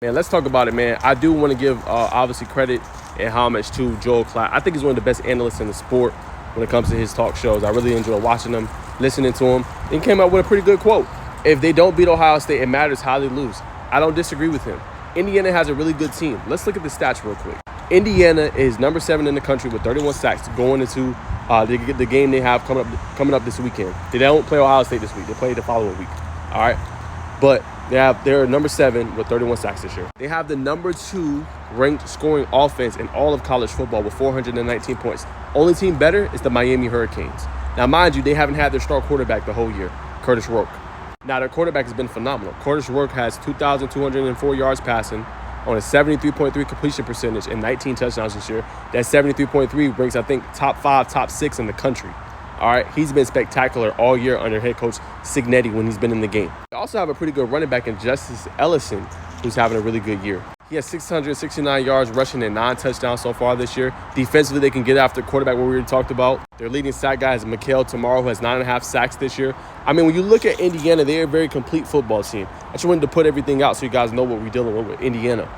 Man, let's talk about it, man. I do want to give, obviously, credit and homage to Joel Klatt. I think he's one of the best analysts in the sport when it comes to his talk shows. I really enjoy watching them, listening to him. He came up with a pretty good quote. If they don't beat Ohio State, it matters how they lose. I don't disagree with him. Indiana has a really good team. Let's look at the stats real quick. Indiana is number 7 in the country with 31 sacks going into the game they have coming up this weekend. They don't play Ohio State this week. They play the following week. All right? But they're number 7 with 31 sacks this year. They have the number 2 ranked scoring offense in all of college football with 419 points. Only team better is the Miami Hurricanes. Now, mind you, they haven't had their star quarterback the whole year, Curtis Rourke. Now, their quarterback has been phenomenal. Curtis Rourke has 2,204 yards passing on a 73.3 completion percentage and 19 touchdowns this year. That 73.3 ranks, I think, top 5, top 6 in the country. All right, he's been spectacular all year under head coach Cignetti when he's been in the game. They also have a pretty good running back in Justice Ellison, who's having a really good year. He has 669 yards rushing and 9 touchdowns so far this year. Defensively, they can get after quarterback, what we already talked about. Their leading sack guy is Mikael Tomorrow, who has 9.5 sacks this year. I mean, when you look at Indiana, they're a very complete football team. I just wanted to put everything out so you guys know what we're dealing with Indiana.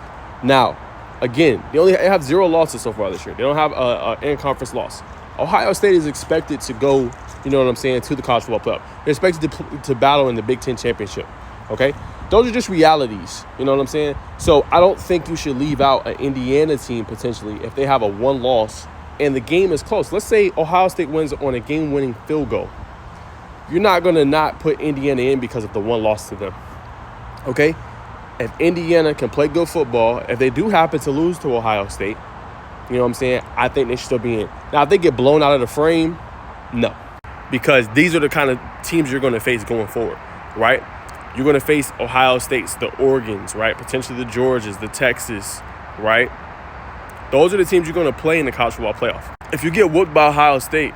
Now, again, they have 0 losses so far this year. They don't have an in-conference loss. Ohio State is expected to go, you know what I'm saying, to the college football playoff. They're expected to battle in the Big Ten championship, okay? Those are just realities, you know what I'm saying? So I don't think you should leave out an Indiana team potentially if they have a 1 loss and the game is close. Let's say Ohio State wins on a game-winning field goal. You're not going to not put Indiana in because of the 1 loss to them, okay? If Indiana can play good football, if they do happen to lose to Ohio State, you know what I'm saying, I think they should still be in. Now, if they get blown out of the frame, no. Because these are the kind of teams you're going to face going forward, right? You're going to face Ohio States, the Oregons, right? Potentially the Georgias, the Texas, right? Those are the teams you're going to play in the college football playoff. If you get whooped by Ohio State,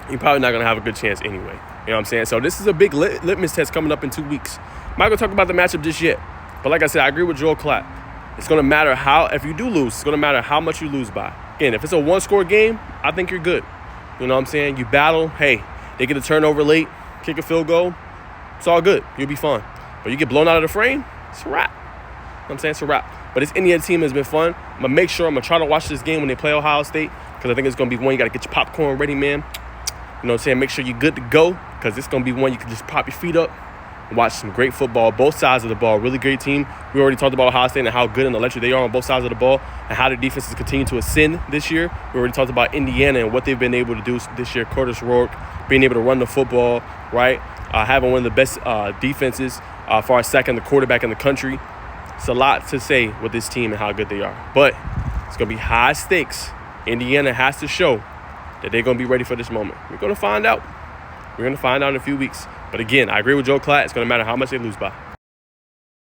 you're probably not going to have a good chance anyway. You know what I'm saying? So this is a big litmus test coming up in 2 weeks. I'm not going to talk about the matchup just yet. But like I said, I agree with Joel Klatt. It's going to matter if you do lose, it's going to matter how much you lose by. Again, if it's a 1-score game, I think you're good. You know what I'm saying? You battle. Hey, they get a turnover late, kick a field goal. It's all good. You'll be fine. But you get blown out of the frame, it's a wrap. You know what I'm saying? It's a wrap. But this Indiana team has been fun. I'm going to make sure I'm going to try to watch this game when they play Ohio State because I think it's going to be one you got to get your popcorn ready, man. You know what I'm saying? Make sure you're good to go because it's going to be one you can just pop your feet up and watch some great football. Both sides of the ball. Really great team. We already talked about Ohio State and how good and electric they are on both sides of the ball and how their defenses continue to ascend this year. We already talked about Indiana and what they've been able to do this year. Curtis Rourke being able to run the football, right? Having one of the best defenses as far as sacking the quarterback in the country. It's a lot to say with this team and how good they are. But it's going to be high stakes. Indiana has to show that they're going to be ready for this moment. We're going to find out. We're going to find out in a few weeks. But again, I agree with Joel Klatt. It's going to matter how much they lose by.